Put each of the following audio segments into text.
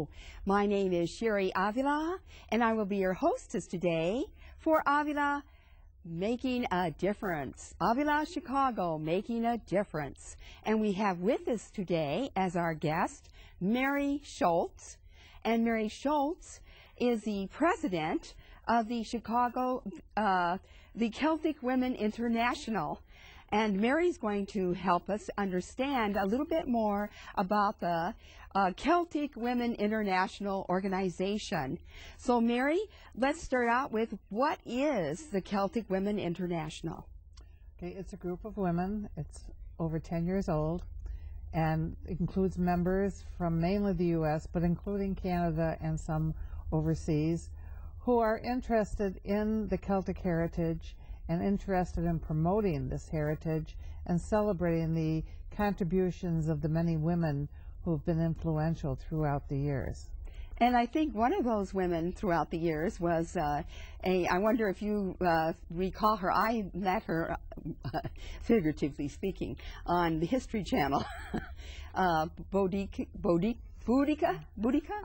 Hello, my name is Sherry Avila, and I will be your hostess today for Avila Making a Difference. Avila, Chicago, Making a Difference. And we have with us today as our guest, Mary Schultz. And Mary Schultz is the president of the the Celtic Women International. And Mary's going to help us understand a little bit more about the Celtic Women International organization. So Mary, let's start out with, what is the Celtic Women International? Okay, it's a group of women. It's over 10 years old, and it includes members from mainly the U.S., but including Canada and some overseas, who are interested in the Celtic heritage and interested in promoting this heritage and celebrating the contributions of the many women who have been influential throughout the years. And I think one of those women throughout the years was I wonder if you recall her. I met her, figuratively speaking, on the History Channel. Boudica?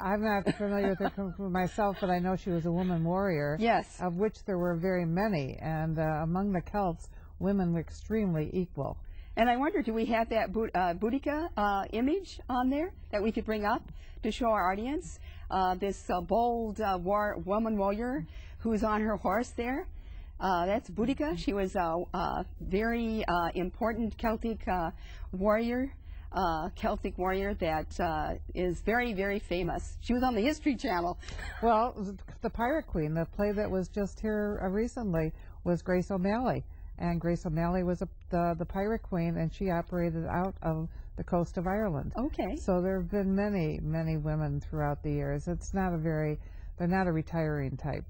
I'm not familiar with her myself, but I know she was a woman warrior. Yes. Of which there were very many, and among the Celts, women were extremely equal. And I wonder, do we have that Boudica image on there that we could bring up to show our audience? This bold woman warrior who's on her horse there. That's Boudica. She was a very important Celtic warrior. Celtic warrior that is very, very famous. She was on the History Channel. Well, the Pirate Queen, the play that was just here recently, was Grace O'Malley. And Grace O'Malley was the Pirate Queen, and she operated out of the coast of Ireland. Okay. So there have been many, many women throughout the years. It's not they're not a retiring type.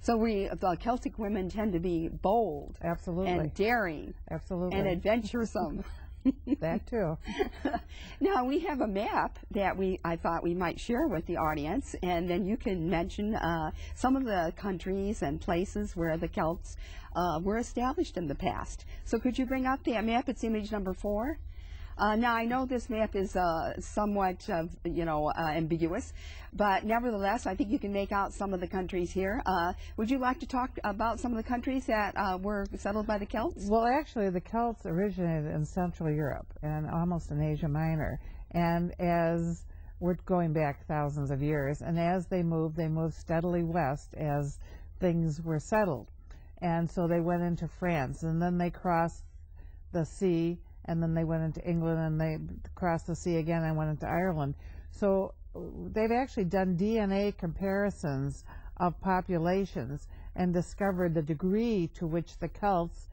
So the Celtic women tend to be bold. Absolutely. And daring. Absolutely. And adventuresome. That too. Now we have a map that I thought we might share with the audience, and then you can mention some of the countries and places where the Celts were established in the past. So could you bring up that map? It's image number 4. Now I know this map is somewhat ambiguous, but nevertheless I think you can make out some of the countries here. Would you like to talk about some of the countries that were settled by the Celts? Well, actually the Celts originated in Central Europe and almost in Asia Minor, and as we're going back thousands of years, and as they moved steadily west as things were settled. And so they went into France, and then they crossed the sea, and then they went into England, and they crossed the sea again and went into Ireland. So they've actually done DNA comparisons of populations and discovered the degree to which the Celts,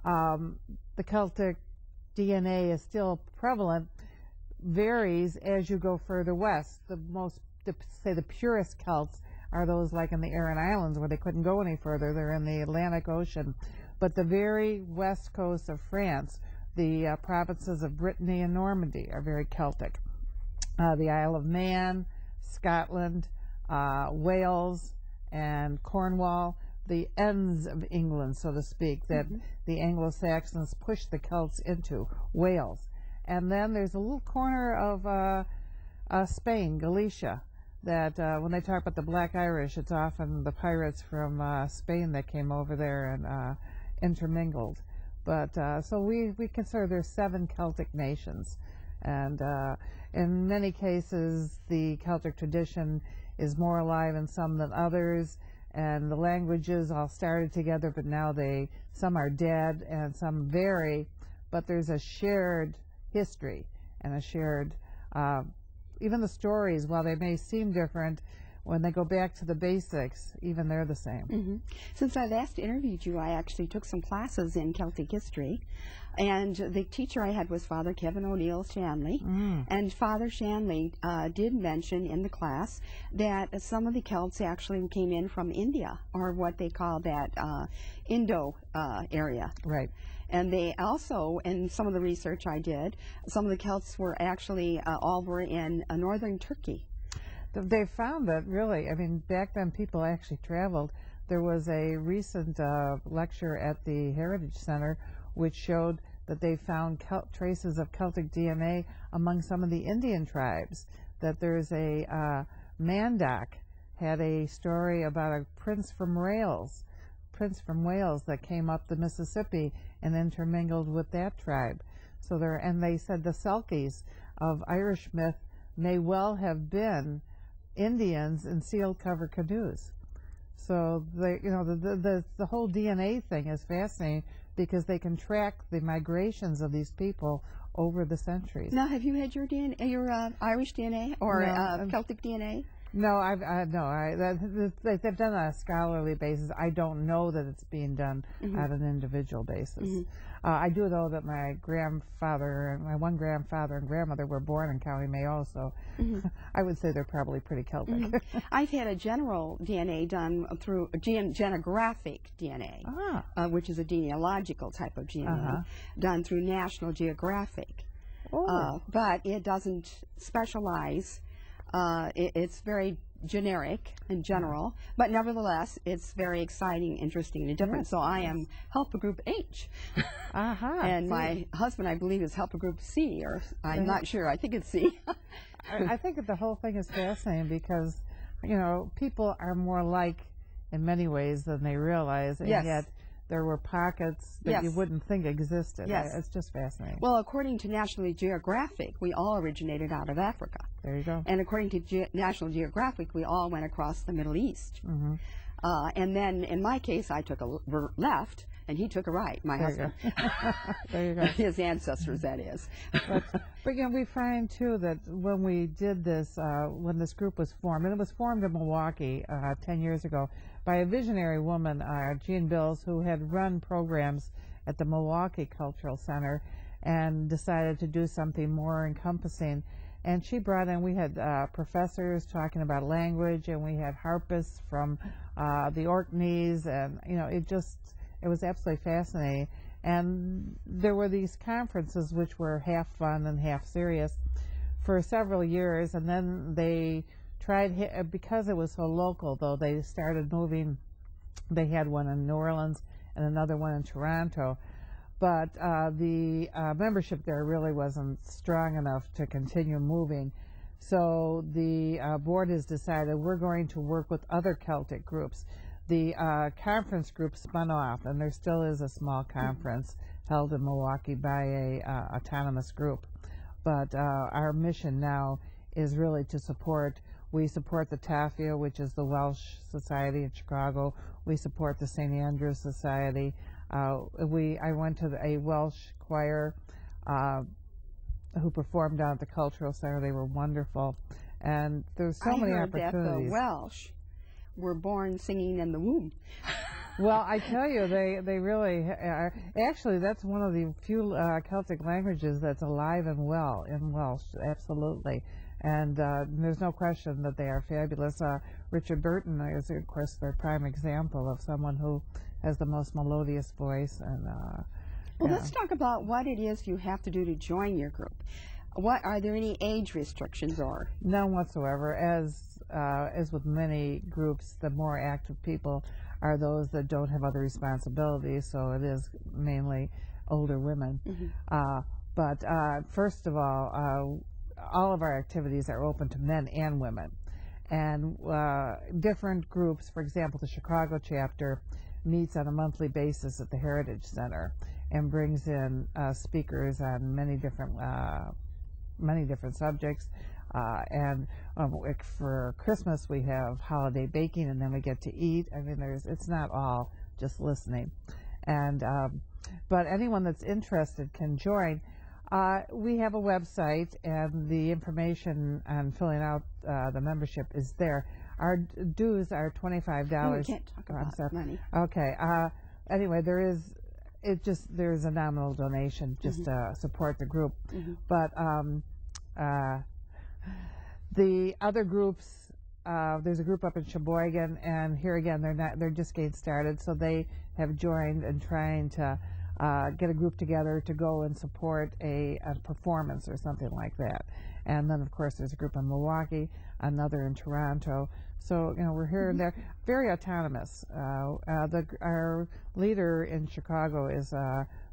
the Celtic DNA is still prevalent, varies as you go further west. The purest Celts are those like in the Aran Islands, where they couldn't go any further. They're in the Atlantic Ocean. But the very west coast of France, the provinces of Brittany and Normandy, are very Celtic. The Isle of Man, Scotland, Wales, and Cornwall, the ends of England, so to speak, that the Anglo-Saxons pushed the Celts into, Wales. And then there's a little corner of Spain, Galicia, that when they talk about the Black Irish, it's often the pirates from Spain that came over there and intermingled. But so we consider there's 7 Celtic nations, and in many cases the Celtic tradition is more alive in some than others, and the languages all started together, but now some are dead and some vary, but there's a shared history and a shared even the stories, while they may seem different, when they go back to the basics, even they're the same. Since I last interviewed you, I actually took some classes in Celtic history, and the teacher I had was Father Kevin O'Neill Shanley, and Father Shanley did mention in the class that some of the Celts actually came in from India, or what they call that Indo area. Right. And they also, in some of the research I did, some of the Celts were actually all were in northern Turkey. They found that, really, I mean, back then people actually traveled. There was a recent lecture at the Heritage Center which showed that they found traces of Celtic DNA among some of the Indian tribes that there's a Mandoc had a story about a prince from Wales that came up the Mississippi and intermingled with that tribe. So and they said the Selkies of Irish myth may well have been Indians in sealed cover canoes. So the whole DNA thing is fascinating because they can track the migrations of these people over the centuries. Now, have you had your DNA, your Irish DNA or No, Celtic DNA? No, they've done it on a scholarly basis. I don't know that it's being done on an individual basis. I do know that my one grandfather and grandmother were born in County Mayo, so I would say they're probably pretty Celtic. I've had a general DNA done through genographic DNA, which is a genealogical type of DNA, done through National Geographic. But it doesn't specialize. It's very generic and general, but nevertheless, it's very exciting, interesting, and different. So I am Helper Group H, and my husband, I believe, is Helper Group C, or I'm not sure. I think it's C. I think that the whole thing is fascinating because, people are more alike in many ways than they realize, and yet there were pockets that you wouldn't think existed. It's just fascinating. Well, according to National Geographic, we all originated out of Africa. There you go. And according to National Geographic, we all went across the Middle East. And then, in my case, I took a left, and he took a right, my husband. There you go. His ancestors, that is. But we find, too, that when we did this, when this group was formed, and it was formed in Milwaukee 10 years ago, by a visionary woman, Jean Bills, who had run programs at the Milwaukee Cultural Center and decided to do something more encompassing. And she brought in, we had professors talking about language, and we had harpists from the Orkneys, and, it was absolutely fascinating. And there were these conferences which were half fun and half serious for several years, and then they tried, because it was so local, though, they started moving. They had one in New Orleans and another one in Toronto, but the membership there really wasn't strong enough to continue moving. So the board has decided we're going to work with other Celtic groups. The conference group spun off, and there still is a small conference held in Milwaukee by a autonomous group. But our mission now is really to we support the Tafia, which is the Welsh Society in Chicago. We support the St. Andrews Society. I went to a Welsh choir who performed down at the Cultural Center. They were wonderful. And there's so many opportunities. I heard that the Welsh were born singing in the womb. Well, I tell you, they really are. Actually, that's one of the few Celtic languages that's alive and well in Welsh, absolutely. And there's no question that they are fabulous. Richard Burton is, of course, the prime example of someone who has the most melodious voice. And well, let's talk about what it is you have to do to join your group. Are there any age restrictions or? None whatsoever. As with many groups, the more active people are those that don't have other responsibilities, so it is mainly older women. But first of all of our activities are open to men and women. And different groups, for example, the Chicago chapter meets on a monthly basis at the Heritage Center and brings in speakers on many different subjects. And for Christmas we have holiday baking, and then we get to eat. I mean, it's not all just listening. And but anyone that's interested can join. We have a website, and the information on filling out the membership is there. Our dues are $25. We can't talk about money. Okay. Anyway, there's a nominal donation just to support the group. But the other groups, there's a group up in Sheboygan, and here again they're just getting started, so they have joined and trying to get a group together to go and support a performance or something like that. And then, of course, there's a group in Milwaukee, another in Toronto. So, we're here and there, very autonomous. Our leader in Chicago is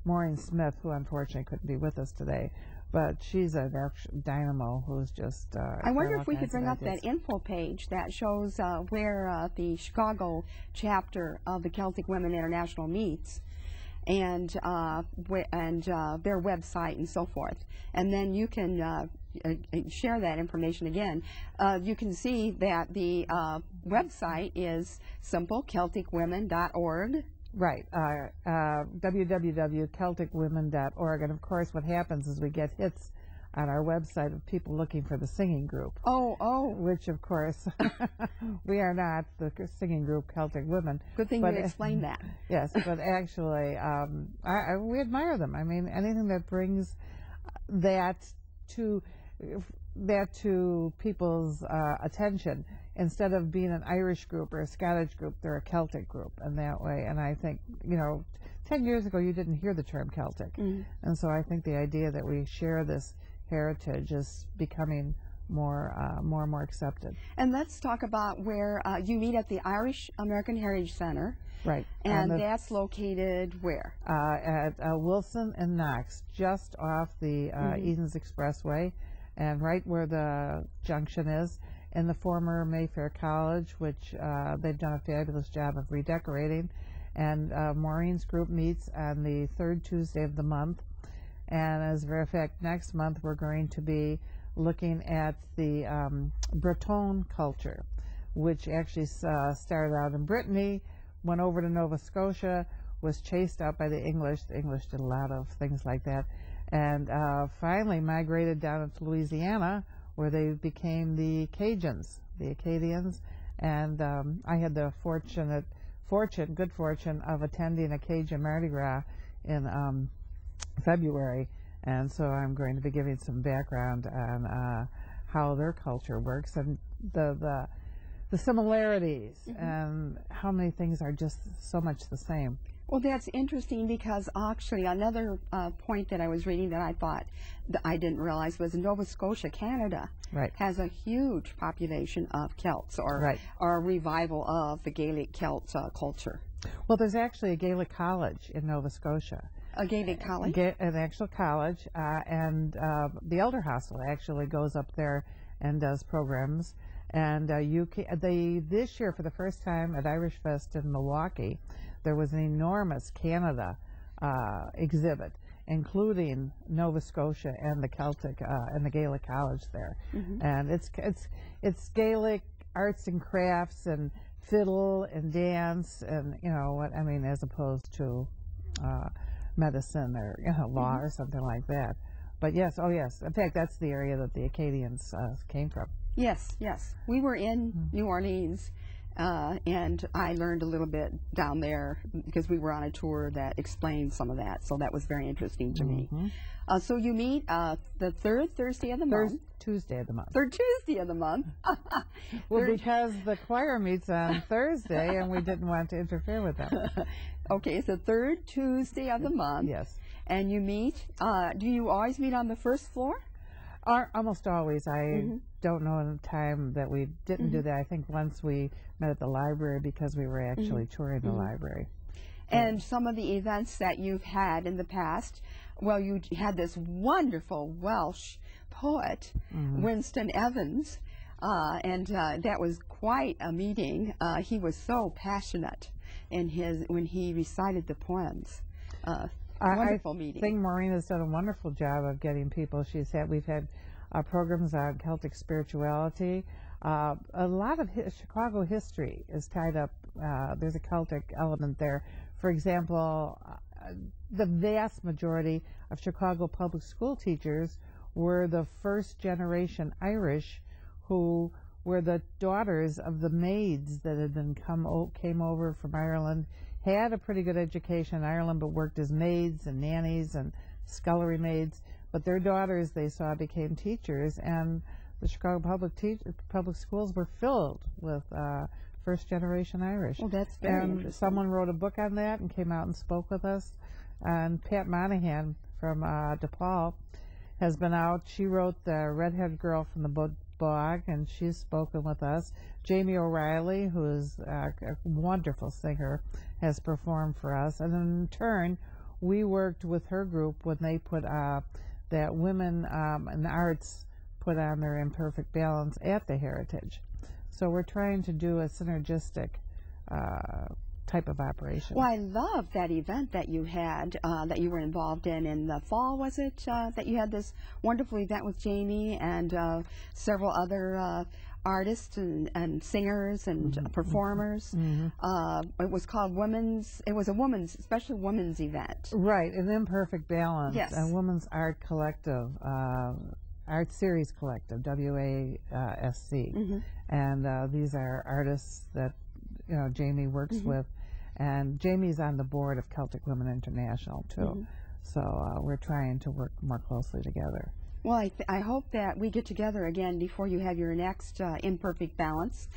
Maureen Smith, who unfortunately couldn't be with us today. But she's an actual dynamo who's just. I wonder if we could bring up that info page that shows where the Chicago chapter of the Celtic Women International meets, and their website and so forth. And then you can share that information again. You can see that the website is simple, CelticWomen.org. Right, www.celticwomen.org, and of course what happens is we get hits on our website of people looking for the singing group. Oh. Which of course, we are not the singing group Celtic Women. Good thing you explained that. Yes, but actually, we admire them. I mean, anything that brings that to people's attention. Instead of being an Irish group or a Scottish group, they're a Celtic group, and that way. And I think, 10 years ago you didn't hear the term Celtic, and so I think the idea that we share this heritage is becoming more and more accepted. And let's talk about where you meet at the Irish American Heritage Center. Right. And that's located where? At Wilson and Knox, just off the Edens Expressway, and right where the junction is. In the former Mayfair College, which they've done a fabulous job of redecorating. And Maureen's group meets on the third Tuesday of the month. And as a matter of fact, next month we're going to be looking at the Breton culture, which actually started out in Brittany, went over to Nova Scotia, was chased out by the English. The English did a lot of things like that. And finally migrated down into Louisiana, where they became the Cajuns, the Acadians, and I had the good fortune of attending a Cajun Mardi Gras in February, and so I'm going to be giving some background on how their culture works and the similarities and how many things are just so much the same. Well, that's interesting because actually another point that I was reading that I thought that I didn't realize was Nova Scotia, Canada, has a huge population of Celts, or a revival of the Gaelic Celt culture. Well, there's actually a Gaelic college in Nova Scotia. A Gaelic college? An actual college, and the Elder Hostel actually goes up there and does programs. And this year, for the first time at Irish Fest in Milwaukee, there was an enormous Canada exhibit, including Nova Scotia and the Celtic and the Gaelic College there. And it's Gaelic arts and crafts and fiddle and dance and as opposed to medicine or law or something like that. But yes, in fact, that's the area that the Acadians came from. Yes, we were in New Orleans. And I learned a little bit down there because we were on a tour that explained some of that, so that was very interesting to me. So you meet the third Thursday of the month. Tuesday of the month. Third Tuesday of the month. Well, because the choir meets on Thursday, and we didn't want to interfere with them. Okay, it's the third Tuesday of the month. Yes. And you meet, do you always meet on the first floor? Almost always. I don't know in the time that we didn't do that. I think once we met at the library because we were actually touring the library. And some of the events that you've had in the past, well, you had this wonderful Welsh poet, Winston Evans, and that was quite a meeting. He was so passionate in when he recited the poems. Wonderful meeting. I think Maureen has done a wonderful job of getting people. We've had programs on Celtic spirituality. A lot of Chicago history is tied up. There's a Celtic element there. For example, the vast majority of Chicago public school teachers were the first generation Irish who were the daughters of the maids that had came over from Ireland, had a pretty good education in Ireland, but worked as maids and nannies and scullery maids. But their daughters, they saw, became teachers, and the Chicago public schools were filled with first-generation Irish. Well, that's very interesting. Someone wrote a book on that and came out and spoke with us. And Pat Monahan from DePaul has been out. She wrote The Redhead Girl from the Bog, and she's spoken with us. Jamie O'Reilly, who is a wonderful singer, has performed for us. And in turn, we worked with her group when they put that women in the arts put on their imperfect balance at the Heritage. So we're trying to do a synergistic type of operation. Well, I love that event that you had, that you were involved in the fall, was it? That you had this wonderful event with Jamie and several other artists and singers and performers. It was called it was a special women's event. Right, an imperfect balance. Yes. A women's art collective, art series collective, WASC. And these are artists that Jamie works with, and Jamie's on the board of Celtic Women International too. So we're trying to work more closely together. Well, I hope that we get together again before you have your next Imperfect Balance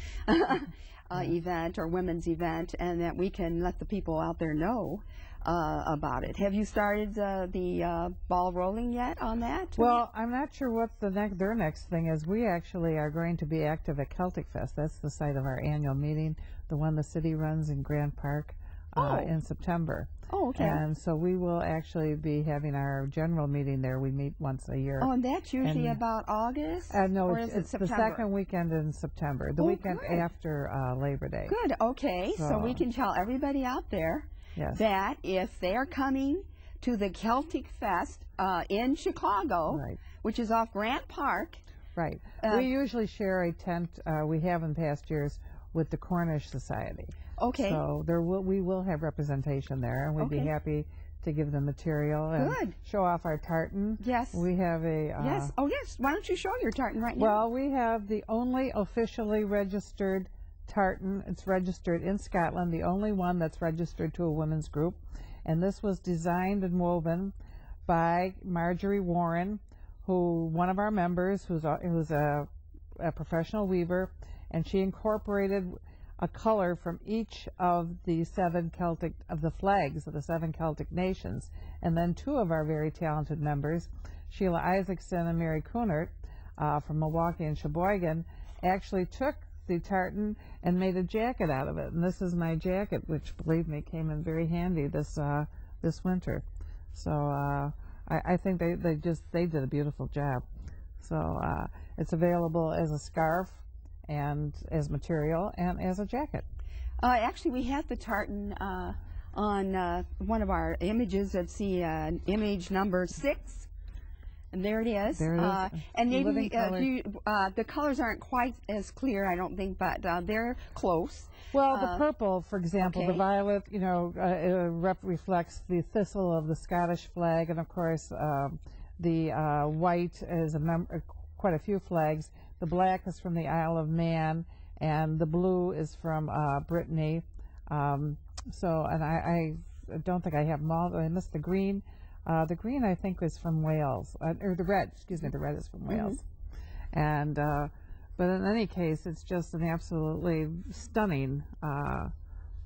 event or women's event, and that we can let the people out there know about it. Have you started the ball rolling yet on that? Well, I'm not sure what their next thing is. We actually are going to be active at Celtic Fest. That's the site of our annual meeting, the one the city runs in Grant Park in September. Oh, okay. And so we will actually be having our general meeting there. We meet once a year. Oh, and that's usually about August? No, or is it it's the September? second weekend in September, the weekend good. after Labor Day. Good, okay. So we can tell everybody out there that if they're coming to the Celtic Fest in Chicago, which is off Grant Park. Right. We usually share a tent, we have in past years, with the Cornish Society. Okay. So we will have representation there, and we'd be happy to give them material and show off our tartan. Yes. We have a... yes. Oh, yes. Why don't you show your tartan right now? Well, we have the only officially registered tartan. It's registered in Scotland, the only one that's registered to a women's group. And this was designed and woven by Marjorie Warren, one of our members, who's a professional weaver, and she incorporated a color from each of the flags of the 7 Celtic nations. And then 2 of our very talented members, Sheila Isaacson and Mary Kunert from Milwaukee and Sheboygan, actually took the tartan and made a jacket out of it. And this is my jacket, which, believe me, came in very handy this winter. So I think they did a beautiful job. So it's available as a scarf and as material and as a jacket. Actually, we have the tartan on one of our images. Let's see, image number 6. And there it is. There it is. And maybe the colors aren't quite as clear, I don't think, but they're close. Well, the purple, for example, the violet, reflects the thistle of the Scottish flag, and of course the white is quite a few flags. The black is from the Isle of Man, and the blue is from Brittany. And I don't think I have them all. I missed the green. The green, I think, is from Wales, or the red. Excuse me, the red is from Wales. And but in any case, it's just an absolutely stunning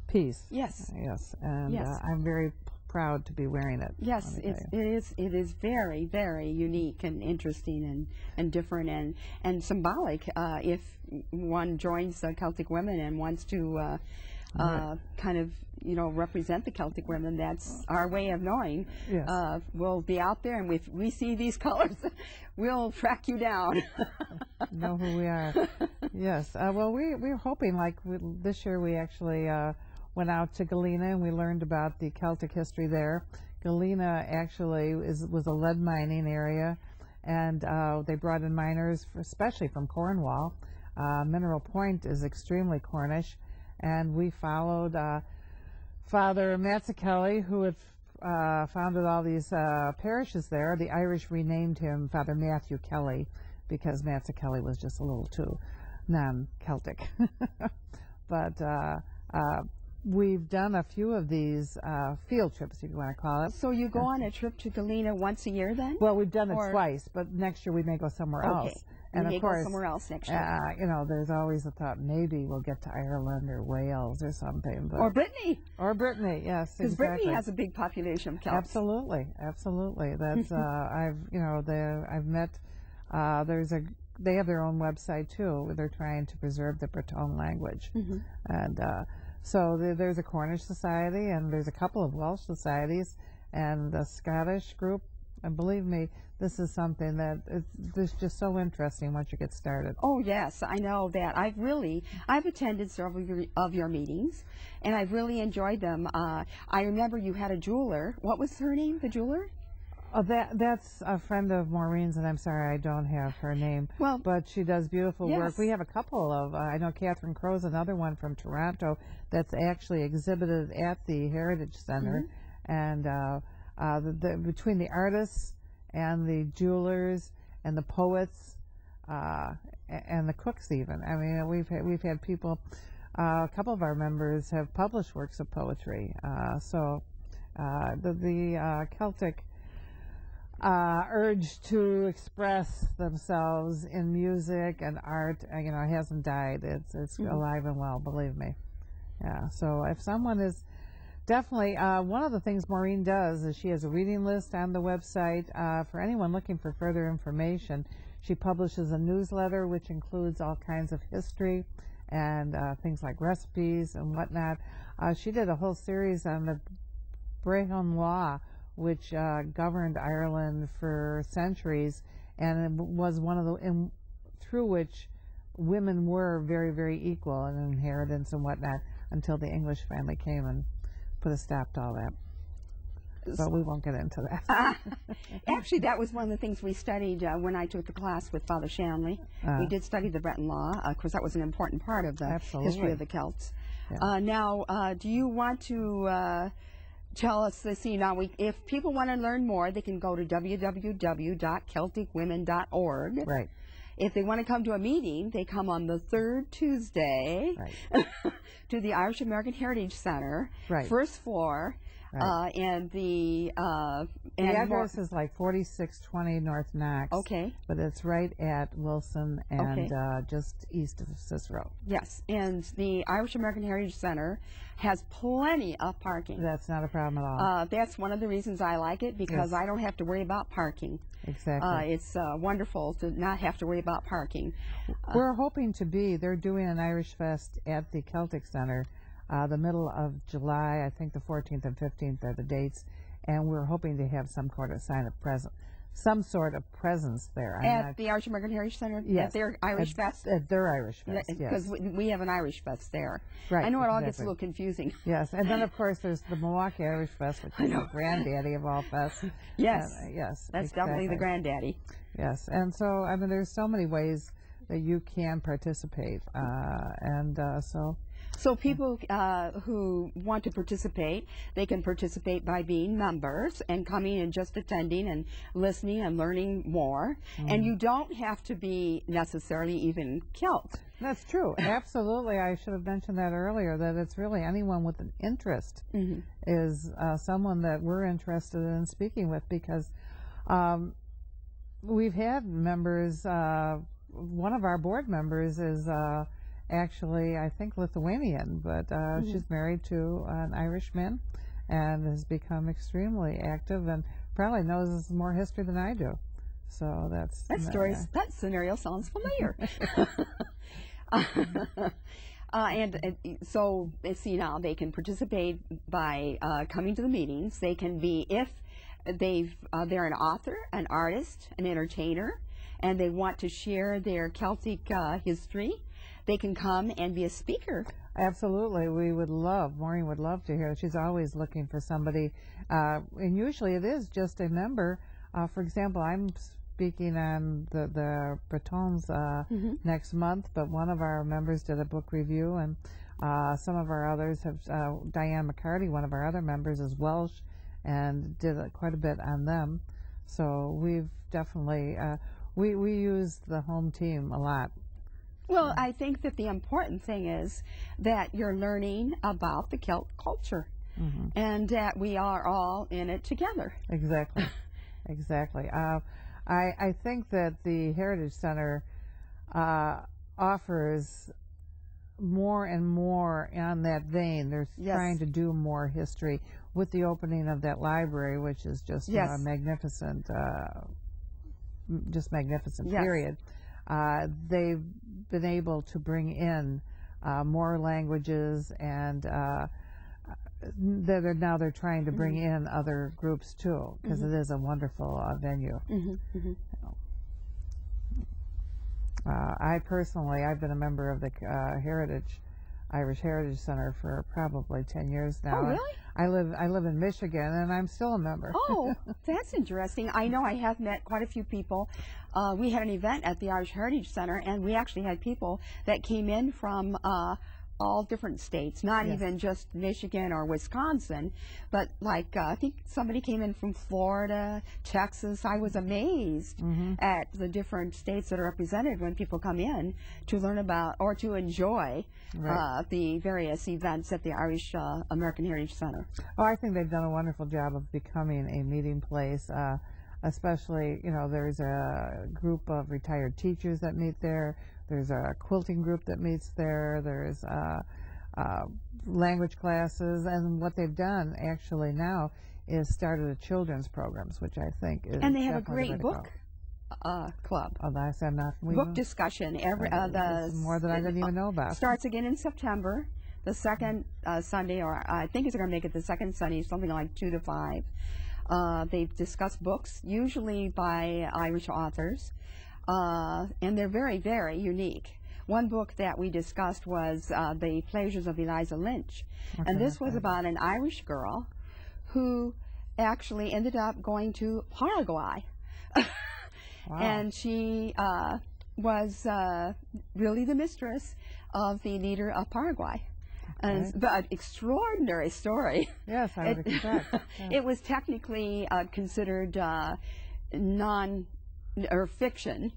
piece. Yes. Yes. And I'm very proud to be wearing it. Yes, it is very, very unique and interesting and different and symbolic. If one joins the Celtic Women and wants to kind of represent the Celtic women, that's our way of knowing. Yes. We'll be out there, and if we see these colors, we'll track you down. Know who we are. Yes. Well, we're hoping, like this year, we actually went out to Galena and we learned about the Celtic history there. Galena actually was a lead mining area, and they brought in miners, especially from Cornwall. Mineral Point is extremely Cornish, and we followed Father Mazzucchelli, who had founded all these parishes there. The Irish renamed him Father Matthew Kelly because Mazzucchelli was just a little too non-Celtic. But we've done a few of these field trips, if you want to call it. So you go on a trip to Galena once a year then? Well, we've done it twice, but next year we may go somewhere else. And of course, somewhere else next year. There's always a thought maybe we'll get to Ireland or Wales or something. But or Brittany. Or Brittany, yes, because Brittany has a big population of Celts. Absolutely, absolutely. That's I've met. They have their own website too, where they're trying to preserve the Breton language, and so there's a Cornish society and there's a couple of Welsh societies, and the Scottish group And believe me, this is something that it's just so interesting once you get started. Oh yes, I know that. I've attended several of your meetings, and I've really enjoyed them. I remember you had a jeweler. What was her name, the jeweler? Oh, that's a friend of Maureen's, and I'm sorry I don't have her name. Well, but she does beautiful work. yes. We have a couple of, I know Catherine Crow's another one from Toronto that's actually exhibited at the Heritage Center. And between the artists and the jewelers and the poets and the cooks even. I mean, we've had people, a couple of our members have published works of poetry. So the Celtic urge to express themselves in music and art, it hasn't died. It's alive and well, believe me. Yeah. So if someone is definitely, one of the things Maureen does is she has a reading list on the website for anyone looking for further information. She publishes a newsletter which includes all kinds of history and things like recipes and whatnot. She did a whole series on the Brehon Law, which governed Ireland for centuries, and it was one of the through which women were very, very equal in inheritance and whatnot until the English finally came and put a stop to all that. But we won't get into that. Actually, that was one of the things we studied when I took the class with Father Shanley. We did study the Breton Law. Of course, that was an important part of the history of the Celts. Yeah. Now, do you want to tell us this? Now, if people want to learn more, they can go to www.celticwomen.org. Right. If they want to come to a meeting, they come on the third Tuesday to the Irish American Heritage Center, first floor. And the address is like 4620 North Knox. Okay. But it's right at Wilson and just east of Cicero. Yes, and the Irish American Heritage Center has plenty of parking. That's not a problem at all. That's one of the reasons I like it, because I don't have to worry about parking. Exactly. It's wonderful to not have to worry about parking. We're hoping to be, they're doing an Irish Fest at the Celtic Center the middle of July. I think the 14th and 15th are the dates, and we're hoping to have some sort of some sort of presence there. At the Irish American Heritage Center? Yes. At their Irish Fest? At their Irish Fest, yes. Because we have an Irish Fest there. Right, I know it all gets a little confusing. Yes, and then of course there's the Milwaukee Irish Fest, which is the granddaddy of all fests. Yes. Yes. That's definitely the granddaddy. Yes, and so, I mean, there's so many ways that you can participate, So people who want to participate, they can participate by being members and coming and just attending and listening and learning more. And you don't have to be necessarily even Celt. That's true. Absolutely. I should have mentioned that earlier, that it's really anyone with an interest is someone that we're interested in speaking with, because we've had members, one of our board members is actually, I think, Lithuanian, but she's married to an Irishman and has become extremely active and probably knows more history than I do. So that scenario sounds familiar. So see, now they can participate by coming to the meetings. They can be, if they're an author, an artist, an entertainer, and they want to share their Celtic history, they can come and be a speaker. Absolutely. Maureen would love to hear. She's always looking for somebody, and usually it is just a member. For example, I'm speaking on the Bretons next month, but one of our members did a book review, and some of our others have, Diane McCarty, one of our other members, is Welsh and did quite a bit on them. So we've definitely, we use the home team a lot. Well, I think that the important thing is that you're learning about the Celt culture, and that we are all in it together. Exactly. Exactly. I think that the Heritage Center offers more and more on that vein. They're trying to do more history with the opening of that library, which is just a magnificent, period. They've been able to bring in more languages, and now they're trying to bring in other groups too, because it is a wonderful venue. I personally, I've been a member of the Irish Heritage Center for probably 10 years now. Oh, really? I live in Michigan, and I'm still a member. Oh, that's interesting. I know I have met quite a few people. We had an event at the Irish Heritage Center, and we actually had people that came in from all different states, not even just Michigan or Wisconsin, but like I think somebody came in from Florida, Texas. I was amazed at the different states that are represented when people come in to learn about or to enjoy the various events at the Irish American Heritage Center. Oh, I think they've done a wonderful job of becoming a meeting place. Especially, you know, there's a group of retired teachers that meet there. There's a quilting group that meets there. There's language classes, and what they've done actually now is started a children's programs, which I think is and they have a great book club. Oh, that's not book discussion. Every more than I didn't even know about. Starts again in September. The second Sunday, or I think it's going to make it the second Sunday, something like 2 to 5. They discuss books, usually by Irish authors, and they're very, very unique. One book that we discussed was The Pleasures of Eliza Lynch, and this was about an Irish girl who actually ended up going to Paraguay. And she was really the mistress of the leader of Paraguay. But extraordinary story. Yes, I would expect. Yeah. It was technically considered fiction,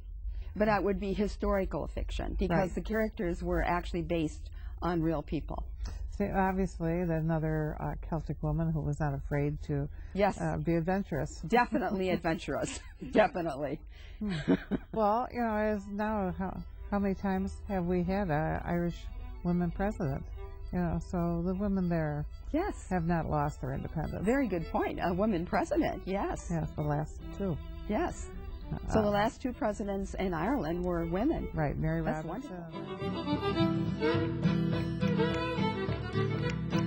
but it would be historical fiction because the characters were actually based on real people. See, obviously, there's another Celtic woman who was not afraid to be adventurous. Definitely adventurous. Definitely. Well, you know, as now, how many times have we had an Irish woman president? You know, so the women there have not lost their independence. Very good point. A woman president, yes. Yes, the last two. Yes. So the last two presidents in Ireland were women. Right, Mary That's Robinson. Wonderful.